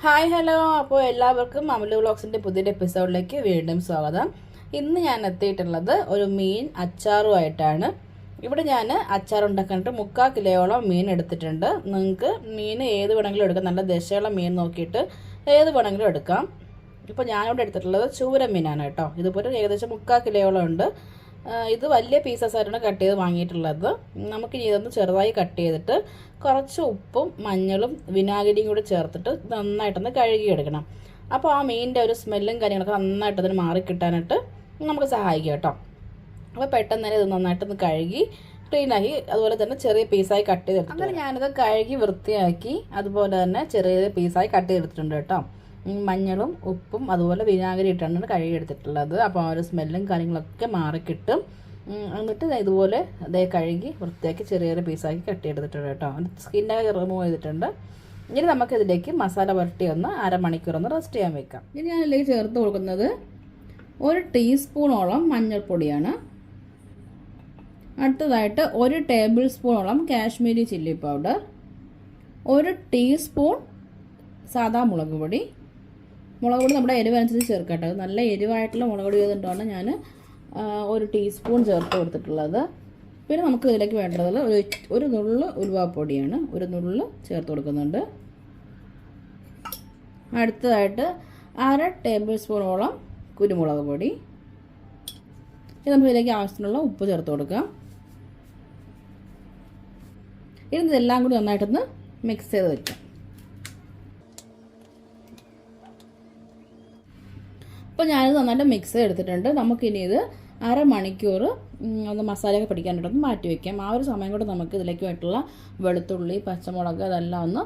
Hi hello. അപ്പോൾ എല്ലാവർക്കും അമലു വ്ളോഗ്സിൻ്റെ പുതിയൊരു എപ്പിസോഡിലേക്ക് വീണ്ടും സ്വാഗതം. ഇന്ന് ഞാൻ എത്തിയിട്ടുള്ളത് ഒരു മീൻ അച്ചാറുമായിട്ടാണ്. ഇവിടെ ഞാൻ അച്ചാർ ഉണ്ടാക്കാനായിട്ട് 3/4 കിലോയോളം മീൻ എടുത്തിട്ടുണ്ട്. നിങ്ങൾക്ക് മീൻ ഏത് വേണമെങ്കിലും എടുക്കാം, നല്ല ദശയുള്ള മീൻ നോക്കിയിട്ട് ഏത് വേണമെങ്കിലും എടുക്കാം. ഇപ്പോൾ ഞാനിവിടെ എടുത്തിട്ടുള്ളത് ചൂര മീനാണ് കേട്ടോ. ഇതുപോലെ ഏകദേശം 3/4 കിലോയോളം ഉണ്ട്. ഇത് വലിയ പീസസ് ആയിട്ടാണ് കട്ട് ചെയ്ത് വാങ്ങിയിട്ടുള്ളത്. നമുക്കിനി ഇതൊന്ന് ചെറുതായി കട്ട് ചെയ്തിട്ട് കുറച്ച് ഉപ്പും മഞ്ഞളും വിനാഗിരിയും കൂടി ചേർത്തിട്ട് നന്നായിട്ടൊന്ന് കഴുകിയെടുക്കണം. അപ്പോൾ ആ മീനിൻ്റെ ഒരു സ്മെല്ലും കാര്യങ്ങളൊക്കെ നന്നായിട്ട് അതിന് മാറിക്കിട്ടാനായിട്ട് നമുക്ക് സഹായിക്കും കേട്ടോ. അപ്പോൾ പെട്ടെന്ന് തന്നെ ഇത് നന്നായിട്ടൊന്ന് കഴുകി ക്ലീനാക്കി അതുപോലെ തന്നെ ചെറിയ പീസായി കട്ട് ചെയ്തെടുത്തു. അങ്ങനെ ഞാനിത് കഴുകി വൃത്തിയാക്കി അതുപോലെ തന്നെ ചെറിയ പീസായി കട്ട് ചെയ്തെടുത്തിട്ടുണ്ട് കേട്ടോ. മഞ്ഞളും ഉപ്പും അതുപോലെ വിനാഗിരി ഇട്ടാണ് കഴുകിയെടുത്തിട്ടുള്ളത്. അപ്പോൾ ആ ഒരു സ്മെല്ലും കാര്യങ്ങളൊക്കെ മാറിക്കിട്ടും. എന്നിട്ട് ഇതുപോലെ അതേ കഴുകി വൃത്തിയാക്കി ചെറിയ പീസാക്കി കട്ട് ചെയ്തെടുത്തിട്ടുണ്ട് കേട്ടോ. സ്കിന്നൊക്കെ റിമൂവ് ചെയ്തിട്ടുണ്ട്. ഇനി നമുക്കിതിലേക്ക് മസാല പുരട്ടി ഒന്ന് അരമണിക്കൂറൊന്ന് റെസ്റ്റ് ചെയ്യാൻ വെക്കാം. ഇനി ഞാനിതിലേക്ക് ചേർത്ത് കൊടുക്കുന്നത് 1 ടീസ്പൂണോളം മഞ്ഞൾപ്പൊടിയാണ്. അടുത്തതായിട്ട് 1 ടേബിൾ സ്പൂണോളം കാശ്മീരി ചില്ലി പൗഡർ, 1 ടീസ്പൂൺ സാദാ മുളക് പൊടി. മുളക് പൊടി നമ്മുടെ എരിവനുസരിച്ച് ചേർക്കട്ടെ. നല്ല എരിവായിട്ടുള്ള മുളക് പൊടി ചെയ്തുകൊണ്ടാണ് ഞാൻ 1 ടീസ്പൂൺ ചേർത്ത് കൊടുത്തിട്ടുള്ളത്. പിന്നെ നമുക്ക് ഇതിലേക്ക് വേണ്ടത് ഒരു നുള്ള് ഉലുവാപ്പൊടിയാണ്, 1 നുള്ള് ചേർത്ത് കൊടുക്കുന്നുണ്ട്. അടുത്തതായിട്ട് 1/2 ടേബിൾ സ്പൂണോളം കുരുമുളക് പൊടി. ഇത് നമുക്ക് ഇതിലേക്ക് ആവശ്യത്തിനുള്ള ഉപ്പ് ചേർത്ത് കൊടുക്കാം. ഇതെല്ലാം കൂടി നന്നായിട്ടൊന്ന് മിക്സ് ചെയ്ത് വെക്കാം. അപ്പോൾ ഞാനിത് നന്നായിട്ട് മിക്സ് ചെയ്തെടുത്തിട്ടുണ്ട്. നമുക്കിനി ഇത് അരമണിക്കൂർ ഒന്ന് മസാലയൊക്കെ പിടിക്കാനായിട്ടൊന്ന് മാറ്റി വയ്ക്കാം. ആ ഒരു സമയം കൂടെ നമുക്ക് ഇതിലേക്ക് വേണ്ടിയിട്ടുള്ള വെളുത്തുള്ളി, പച്ചമുളക് അതെല്ലാം ഒന്ന്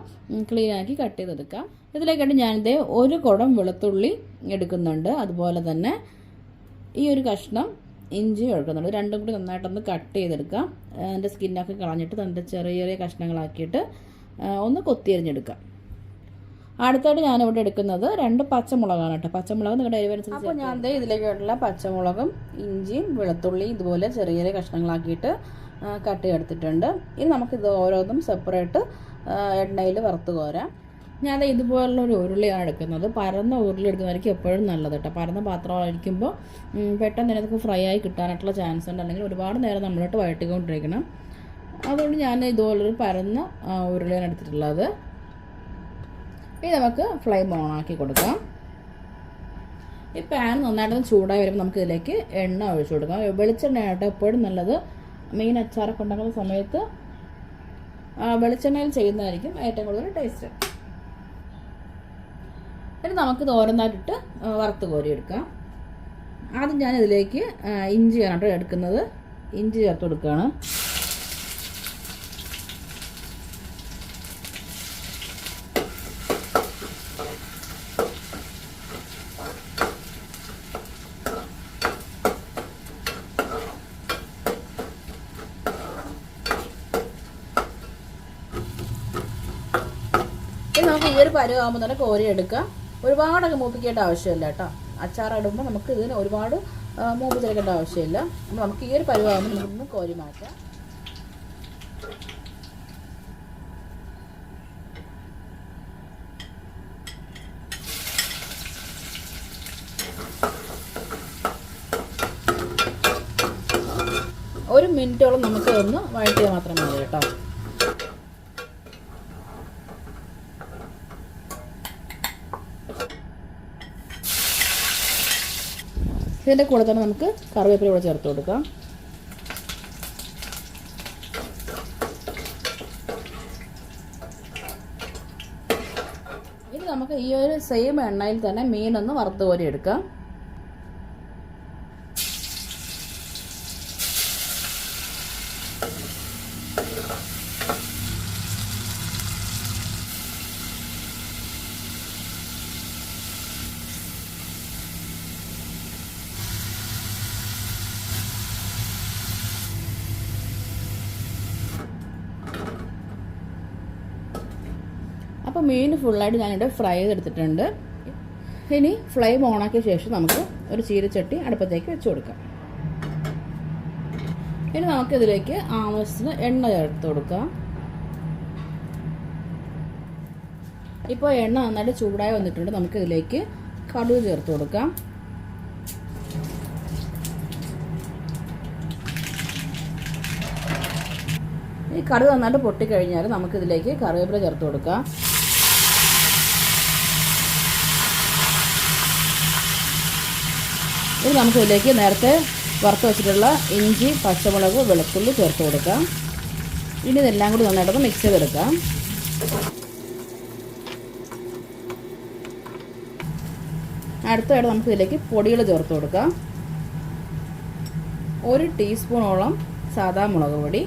ക്ലീനാക്കി കട്ട് ചെയ്തെടുക്കാം. ഇതിലേക്കായിട്ട് ഞാനിത് 1 കുടം വെളുത്തുള്ളി എടുക്കുന്നുണ്ട്. അതുപോലെ തന്നെ ഈ ഒരു കഷ്ണം ഇഞ്ചി എടുക്കുന്നുണ്ട്. രണ്ടും കൂടി നന്നായിട്ടൊന്ന് കട്ട് ചെയ്തെടുക്കാം. അതിൻ്റെ സ്കിന്നൊക്കെ കളഞ്ഞിട്ട് അതിൻ്റെ ചെറിയ കഷ്ണങ്ങളാക്കിയിട്ട് ഒന്ന് കൊത്തിയരിഞ്ഞെടുക്കാം. അടുത്തായിട്ട് ഞാനിവിടെ എടുക്കുന്നത് 2 പച്ചമുളകാണ് കേട്ടോ. പച്ചമുളക് നിങ്ങളുടെ എരിവനുസരിച്ച്. അപ്പോൾ ഞാൻ ഇതിലേക്ക് വേണ്ടിയുള്ള പച്ചമുളകും ഇഞ്ചിയും വെളുത്തുള്ളിയും ഇതുപോലെ ചെറിയ കഷ്ണങ്ങളാക്കിയിട്ട് കട്ട് ചെയ്തെടുത്തിട്ടുണ്ട്. ഇനി നമുക്കിത് ഓരോന്നും സെപ്പറേറ്റ് എണ്ണയിൽ വറുത്ത് കോരാം. ഞാൻ ഇതുപോലുള്ള ഒരു ഉരുളിയാണ് എടുക്കുന്നത്. പരന്ന ഉരുളി എടുക്കുന്നതായിരിക്കും എപ്പോഴും നല്ലത് കേട്ടോ. പരന്ന പാത്രമായിരിക്കുമ്പോൾ പെട്ടെന്ന് തന്നെ നമുക്ക് ഫ്രൈ ആയി കിട്ടാനായിട്ടുള്ള ചാൻസ് ഉണ്ട്. അല്ലെങ്കിൽ ഒരുപാട് നേരം നമ്മളിട്ട് വഴട്ടിക്കൊണ്ടിരിക്കണം. അതുകൊണ്ട് ഞാൻ ഇതുപോലൊരു പരന്ന ഉരുളിയാണ് എടുത്തിട്ടുള്ളത്. ഇനി നമുക്ക് ഫ്ലെയിം ഓണാക്കി കൊടുക്കാം. ഈ പാൻ നന്നായിട്ടൊന്ന് ചൂടായി വരുമ്പോൾ നമുക്ക് ഇതിലേക്ക് എണ്ണ ഒഴിച്ചു കൊടുക്കാം. വെളിച്ചെണ്ണയായിട്ട് എപ്പോഴും നല്ലത്. മീൻ അച്ചാറൊക്കെ ഉണ്ടാക്കുന്ന സമയത്ത് വെളിച്ചെണ്ണയിൽ ചെയ്യുന്നതായിരിക്കും ഏറ്റവും കൂടുതൽ ടേസ്റ്റ്. ഇനി നമുക്കിത് ഓരോന്നായിട്ടിട്ട് വറുത്ത് കോരിയെടുക്കാം. ആദ്യം ഞാൻ ഇതിലേക്ക് ഇഞ്ചിയാണ് കേട്ടോ എടുക്കുന്നത്. ഇഞ്ചി ചേർത്ത് കൊടുക്കുകയാണ്. നമുക്ക് ഈ ഒരു പരുവാകുമ്പോൾ തന്നെ കോരി എടുക്കാം. ഒരുപാടൊക്കെ മൂപ്പിക്കേണ്ട ആവശ്യമില്ല കേട്ടോ. അച്ചാറിടുമ്പോൾ നമുക്ക് ഇതിന് ഒരുപാട് മൂപ്പിച്ചെടുക്കേണ്ട ആവശ്യമില്ല. നമുക്ക് ഈ ഒരു പരുവാകുമ്പോൾ നമുക്കൊന്ന് കോരി മാറ്റാം. ഒരു മിനിറ്റോളം നമുക്ക് ഒന്ന് വഴറ്റിയാൽ മാത്രം മതി കേട്ടോ. ഇതിൻ്റെ കൂടെ തന്നെ നമുക്ക് കറിവേപ്പില കൂടെ ചേർത്ത് കൊടുക്കാം. ഇനി നമുക്ക് ഈ ഒരു സെയിം എണ്ണയിൽ തന്നെ മീനൊന്ന് വറുത്ത് കോരി എടുക്കാം. അപ്പോൾ മീൻ ഫുള്ളായിട്ട് ഞാനിവിടെ ഫ്രൈ ചെയ്തെടുത്തിട്ടുണ്ട്. ഇനി ഫ്ലെയിം ഓണാക്കിയ ശേഷം നമുക്ക് ഒരു ചീരച്ചട്ടി അടുപ്പത്തേക്ക് വെച്ച് കൊടുക്കാം. ഇനി നമുക്കിതിലേക്ക് ആവശ്യത്തിന് എണ്ണ ചേർത്ത് കൊടുക്കാം. ഇപ്പോൾ എണ്ണ നന്നായിട്ട് ചൂടായി വന്നിട്ടുണ്ട്. നമുക്കിതിലേക്ക് കടുക് ചേർത്ത് കൊടുക്കാം. ഈ കടുക് നന്നായിട്ട് പൊട്ടിക്കഴിഞ്ഞാൽ നമുക്കിതിലേക്ക് കറിവേപ്പില ചേർത്ത് കൊടുക്കാം. ഇനി നമുക്കിതിലേക്ക് നേരത്തെ വറുത്ത് വെച്ചിട്ടുള്ള ഇഞ്ചി, പച്ചമുളക്, വെളുത്തുള്ളി ചേർത്ത് കൊടുക്കാം. ഇനി ഇതെല്ലാം കൂടി നന്നായിട്ടൊന്ന് മിക്സ് ചെയ്തെടുക്കാം. അടുത്തതായിട്ട് നമുക്കിതിലേക്ക് പൊടികൾ ചേർത്ത് കൊടുക്കാം. 1 ടീസ്പൂണോളം സാദാ മുളക് പൊടി,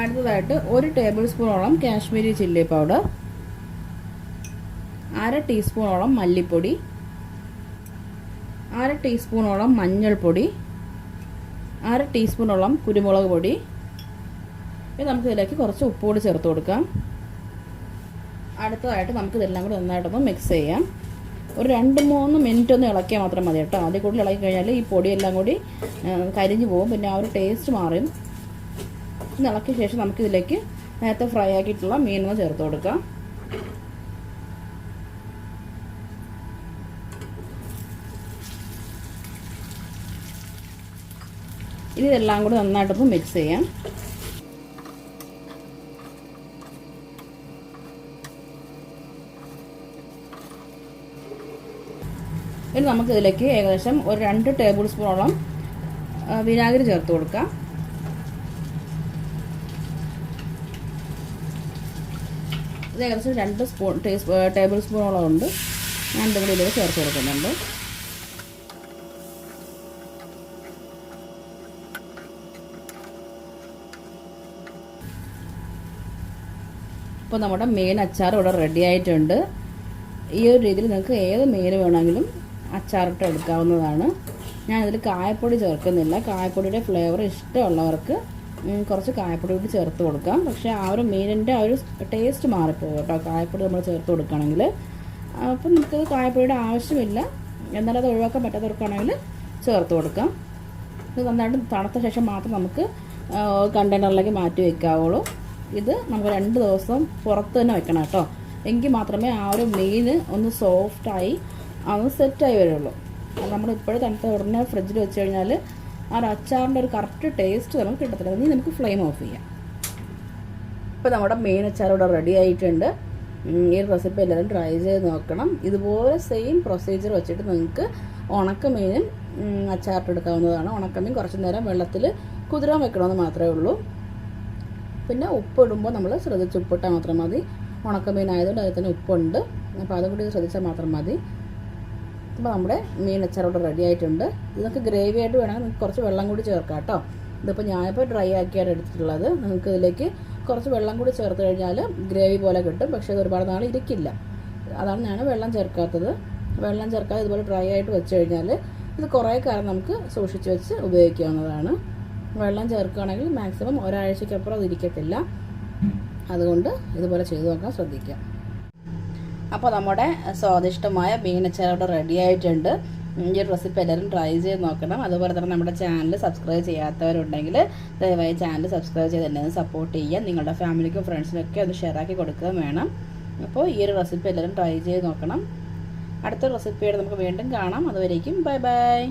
അടുത്തതായിട്ട് 1 ടേബിൾ സ്പൂണോളം കാശ്മീരി ചില്ലി പൗഡർ, 1/2 ടീസ്പൂണോളം മല്ലിപ്പൊടി, 1/2 ടീസ്പൂണോളം മഞ്ഞൾപ്പൊടി, 1/2 ടീസ്പൂണോളം കുരുമുളക് പൊടി. ഇനി നമുക്കിതിലേക്ക് കുറച്ച് ഉപ്പ് കൂടി ചേർത്ത് കൊടുക്കാം. അടുത്തതായിട്ട് നമുക്കിതെല്ലാം കൂടി നന്നായിട്ടൊന്ന് മിക്സ് ചെയ്യാം. ഒരു 2-3 മിനിറ്റ് ഒന്ന് ഇളക്കിയാൽ മാത്രം മതി കേട്ടോ. അതിൽ കൂടുതൽ ഇളക്കി കഴിഞ്ഞാൽ ഈ പൊടിയെല്ലാം കൂടി കരിഞ്ഞു പോകും, പിന്നെ ആ ഒരു ടേസ്റ്റ് മാറും. ഇളക്കിയ ശേഷം നമുക്കിതിലേക്ക് നേരത്തെ ഫ്രൈ ആക്കിയിട്ടുള്ള മീനൊന്ന് ചേർത്ത് കൊടുക്കാം. ഇനി ഇതെല്ലാം കൂടി നന്നായിട്ടൊന്ന് മിക്സ് ചെയ്യാം. ഇനി നമുക്കിതിലേക്ക് ഏകദേശം ഒരു 2 ടേബിൾ സ്പൂണോളം വിനാഗിരി ചേർത്ത് കൊടുക്കാം. ഇത് ഏകദേശം 2 ടേബിൾ സ്പൂണോളം ഉണ്ട്. ഞാൻ കൂടി ഇതിലേക്ക് ചേർത്ത് കൊടുക്കുന്നുണ്ട്. ഇപ്പോൾ നമ്മുടെ മീൻ അച്ചാർ ഇവിടെ റെഡി ആയിട്ടുണ്ട്. ഈ ഒരു രീതിയിൽ നിങ്ങൾക്ക് ഏത് മീൻ വേണമെങ്കിലും അച്ചാറിട്ട് എടുക്കാവുന്നതാണ്. ഞാനിതിൽ കായപ്പൊടി ചേർക്കുന്നില്ല. കായപ്പൊടിയുടെ ഫ്ലേവർ ഇഷ്ടമുള്ളവർക്ക് കുറച്ച് കായപ്പൊടി കൂടി ചേർത്ത് കൊടുക്കാം. പക്ഷേ ആ ഒരു മീനിൻ്റെ ആ ഒരു ടേസ്റ്റ് മാറിപ്പോകും കേട്ടോ, കായപ്പൊടി നമ്മൾ ചേർത്ത് കൊടുക്കുകയാണെങ്കിൽ. അപ്പം നമുക്ക് കായപ്പൊടിയുടെ ആവശ്യമില്ല, എന്നാലും അത് ഒഴിവാക്കാൻ പറ്റാത്തവർക്കാണെങ്കിൽ ചേർത്ത് കൊടുക്കാം. ഇത് നന്നായിട്ട് തണുത്ത ശേഷം മാത്രം നമുക്ക് കണ്ടെയ്നറിലേക്ക് മാറ്റി വയ്ക്കാവുള്ളൂ. ഇത് നമുക്ക് 2 ദിവസം പുറത്ത് തന്നെ വെക്കണം കേട്ടോ, എങ്കിൽ മാത്രമേ ആ ഒരു മീൻ ഒന്ന് സോഫ്റ്റായി ഒന്ന് സെറ്റായി വരുള്ളൂ. അത് നമ്മൾ ഇപ്പോഴും തണുത്ത ഉടനെ ഫ്രിഡ്ജിൽ വെച്ച് കഴിഞ്ഞാൽ ആ ഒരു അച്ചാറിൻ്റെ ഒരു കറക്റ്റ് ടേസ്റ്റ് നമുക്ക് കിട്ടത്തില്ല. ഇനി നമുക്ക് ഫ്ലെയിം ഓഫ് ചെയ്യാം. ഇപ്പോൾ നമ്മുടെ മീൻ അച്ചാർ ഇവിടെ റെഡി ആയിട്ടുണ്ട്. ഈ റെസിപ്പി എല്ലാവരും ട്രൈ ചെയ്ത് നോക്കണം. ഇതുപോലെ സെയിം പ്രൊസീജിയർ വെച്ചിട്ട് നിങ്ങൾക്ക് ഉണക്കമീനും അച്ചാറിട്ടെടുക്കാവുന്നതാണ്. ഉണക്കമീൻ കുറച്ച് നേരം വെള്ളത്തിൽ കുതിരാൻ വെക്കണമെന്ന് മാത്രമേ ഉള്ളൂ. പിന്നെ ഉപ്പിടുമ്പോൾ നമ്മൾ ശ്രദ്ധിച്ച് ഉപ്പിട്ടാൽ മാത്രം മതി. ഉണക്കമീൻ ആയതുകൊണ്ട് അതിൽ തന്നെ ഉപ്പുണ്ട്, അപ്പോൾ അതും കൂടി ശ്രദ്ധിച്ചാൽ മാത്രം മതി. അപ്പോൾ നമ്മുടെ മീൻ അച്ചാറോട് റെഡി ആയിട്ടുണ്ട്. ഇതൊക്കെ ഗ്രേവി ആയിട്ട് വേണമെങ്കിൽ നിങ്ങൾക്ക് കുറച്ച് വെള്ളം കൂടി ചേർക്കാം കേട്ടോ. ഇതിപ്പോൾ ഞാനിപ്പോൾ ഡ്രൈ ആക്കിയാണ് എടുത്തിട്ടുള്ളത്. നിങ്ങൾക്ക് ഇതിലേക്ക് കുറച്ച് വെള്ളം കൂടി ചേർത്ത് കഴിഞ്ഞാൽ ഗ്രേവി പോലെ കിട്ടും, പക്ഷേ ഇത് ഒരുപാട് നാൾ ഇരിക്കില്ല. അതാണ് ഞാൻ വെള്ളം ചേർക്കാത്തത്. വെള്ളം ചേർക്കാതെ ഇതുപോലെ ഡ്രൈ ആയിട്ട് വെച്ച് കഴിഞ്ഞാൽ ഇത് കുറേ കാലം നമുക്ക് സൂക്ഷിച്ച് വെച്ച് ഉപയോഗിക്കാവുന്നതാണ്. വെള്ളം ചേർക്കുകയാണെങ്കിൽ മാക്സിമം ഒരാഴ്ചയ്ക്കപ്പുറം അത് ഇരിക്കത്തില്ല. അതുകൊണ്ട് ഇതുപോലെ ചെയ്ത് നോക്കാൻ ശ്രദ്ധിക്കാം. അപ്പോൾ നമ്മുടെ സ്വാദിഷ്ടമായ മീൻ അച്ചാർ റെഡി ആയിട്ടുണ്ട്. ഈ ഒരു റെസിപ്പി എല്ലാവരും ട്രൈ ചെയ്ത് നോക്കണം. അതുപോലെ തന്നെ നമ്മുടെ ചാനൽ സബ്സ്ക്രൈബ് ചെയ്യാത്തവരുണ്ടെങ്കിൽ ദയവായി ചാനൽ സബ്സ്ക്രൈബ് ചെയ്ത് എന്നെ സപ്പോർട്ട് ചെയ്യുക. നിങ്ങളുടെ ഫാമിലിക്കും ഫ്രണ്ട്സിനൊക്കെ ഒന്ന് ഷെയർ ആക്കി കൊടുക്കുകയും വേണം. അപ്പോൾ ഈ ഒരു റെസിപ്പി എല്ലാവരും ട്രൈ ചെയ്ത് നോക്കണം. അടുത്ത റെസിപ്പിയോടെ നമുക്ക് വീണ്ടും കാണാം. അതുവരേക്കും ബൈ ബൈ.